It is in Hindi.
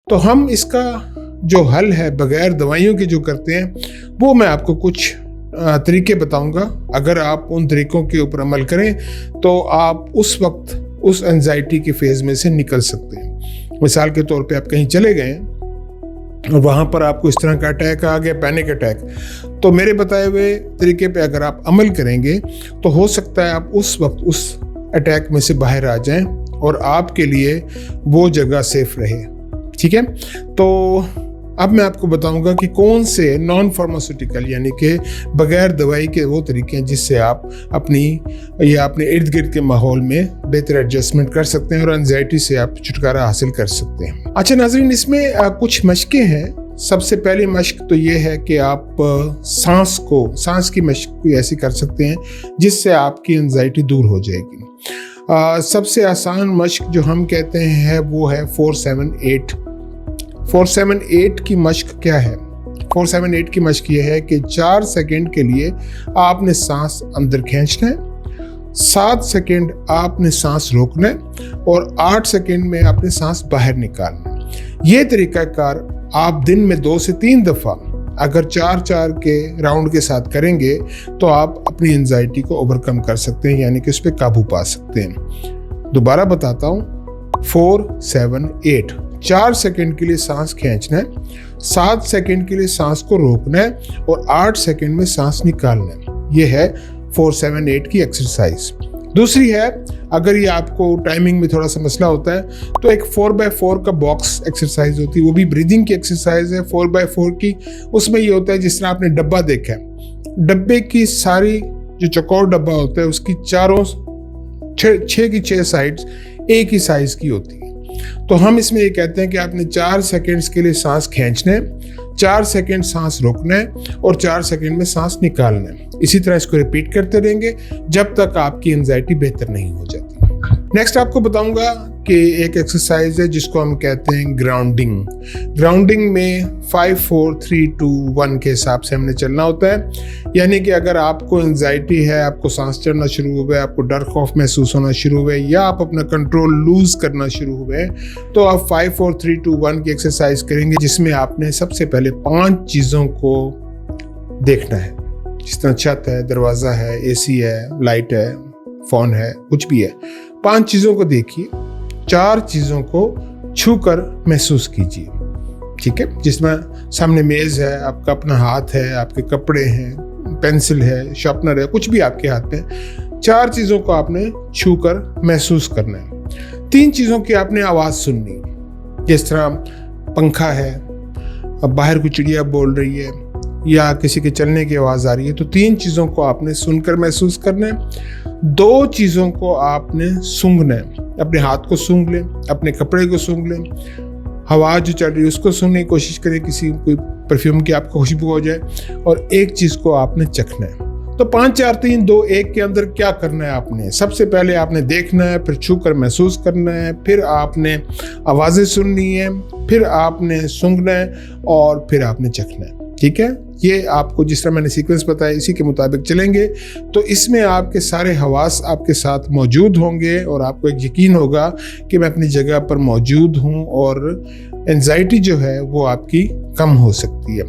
तो हम इसका जो हल है बगैर दवाइयों के जो करते हैं, वो मैं आपको कुछ तरीके बताऊंगा। अगर आप उन तरीकों के ऊपर अमल करें तो आप उस वक्त उस एंजाइटी के फेज में से निकल सकते हैं। मिसाल के तौर पे आप कहीं चले गए और वहाँ पर आपको इस तरह का अटैक आ गया, पैनिक अटैक, तो मेरे बताए हुए तरीके पे अगर आप अमल करेंगे तो हो सकता है आप उस वक्त उस अटैक में से बाहर आ जाएं और आपके लिए वो जगह सेफ रहे। ठीक है, तो अब मैं आपको बताऊंगा कि कौन से नॉन फार्मास्यूटिकल यानी कि बगैर दवाई के वो तरीके हैं जिससे आप अपनी या अपने इर्द गिर्द के माहौल में बेहतर एडजस्टमेंट कर सकते हैं और एंजाइटी से आप छुटकारा हासिल कर सकते हैं। अच्छा नाज़रीन, इसमें कुछ मशकें हैं। सबसे पहली मशक तो ये है कि आप सांस की मशक कोई ऐसी कर सकते हैं जिससे आपकी एंजाइटी दूर हो जाएगी। सबसे आसान मशक जो हम कहते हैं वो है 4-7-8। 4-7-8 की मशक क्या है? 4-7-8 की मशक ये है कि 4 सेकंड के लिए आपने सांस अंदर खींचना है, 7 सेकंड आपने सांस रोकना है और 8 सेकंड में आपने सांस बाहर निकालना है। ये तरीकाकार आप दिन में 2 से 3 दफ़ा अगर 4-4 के राउंड के साथ करेंगे तो आप अपनी एंजाइटी को ओवरकम कर सकते हैं, यानी कि उस पर काबू पा सकते हैं। दोबारा बताता हूँ, 4-7-8। 4 सेकंड के लिए सांस खींचना है, 7 सेकंड के लिए सांस को रोकना है और 8 सेकंड में सांस निकालना है। ये है 4-7-8 की एक्सरसाइज। दूसरी है, अगर ये आपको टाइमिंग में थोड़ा सा मसला होता है तो एक 4x4 का बॉक्स एक्सरसाइज होती है, वो भी ब्रीदिंग की एक्सरसाइज है 4x4 की। उसमें ये होता है जिस तरह आपने डब्बा देखा है, डब्बे की सारी जो चौकोर डब्बा होता है उसकी चारों 6 की 6 साइड्स एक ही साइज की होती है। तो हम इसमें ये कहते हैं कि आपने 4 सेकंड्स के लिए सांस खींचना है, 4 सेकंड सांस रोकना है और 4 सेकंड में सांस निकालना है। इसी तरह इसको रिपीट करते रहेंगे जब तक आपकी एंजाइटी बेहतर नहीं हो जाती। नेक्स्ट आपको बताऊंगा कि एक एक्सरसाइज है जिसको हम कहते हैं ग्राउंडिंग। ग्राउंडिंग में 5-4-3-2-1 के हिसाब से हमने चलना होता है, यानी कि अगर आपको एंजाइटी है, आपको सांस चढ़ना शुरू हुआ है, आपको डर खौफ महसूस होना शुरू हुआ है या आप अपना कंट्रोल लूज करना शुरू हुए तो आप 5-4-3-2-1 की एक्सरसाइज करेंगे, जिसमें आपने सबसे पहले 5 चीज़ों को देखना है, जिस तरह छत है, दरवाज़ा है, AC है, लाइट है, फ़ोन है, कुछ भी है। 5 चीज़ों को देखिए, 4 चीज़ों को छूकर महसूस कीजिए। ठीक है, जिसमें सामने मेज़ है, आपका अपना हाथ है, आपके कपड़े हैं, पेंसिल है, शार्पनर है, कुछ भी आपके हाथ में। 4 चीज़ों को आपने छूकर महसूस करना है। 3 चीज़ों की आपने आवाज़ सुननी, जिस तरह पंखा है, अब बाहर कोई चिड़िया बोल रही है या किसी के चलने की आवाज़ आ रही है, तो 3 चीज़ों को आपने सुनकर महसूस करना है। 2 चीज़ों को आपने सूंघना है, अपने हाथ को सूंघ लें, अपने कपड़े को सूंघ लें, हवा जो चल रही है उसको सूंघने की कोशिश करें, किसी कोई परफ्यूम की आपको खुशबू हो जाए, और 1 चीज़ को आपने चखना है। तो 5-4-3-2-1 के अंदर क्या करना है आपने? सबसे पहले आपने देखना है, फिर छूकर महसूस करना है, फिर आपने आवाज़ें सुननी है, फिर आपने सूंघना है और फिर आपने चखना है। ठीक है, ये आपको जिस तरह मैंने सीक्वेंस बताया इसी के मुताबिक चलेंगे तो इसमें आपके सारे हवास आपके साथ मौजूद होंगे और आपको एक यकीन होगा कि मैं अपनी जगह पर मौजूद हूँ और एंजाइटी जो है वो आपकी कम हो सकती है।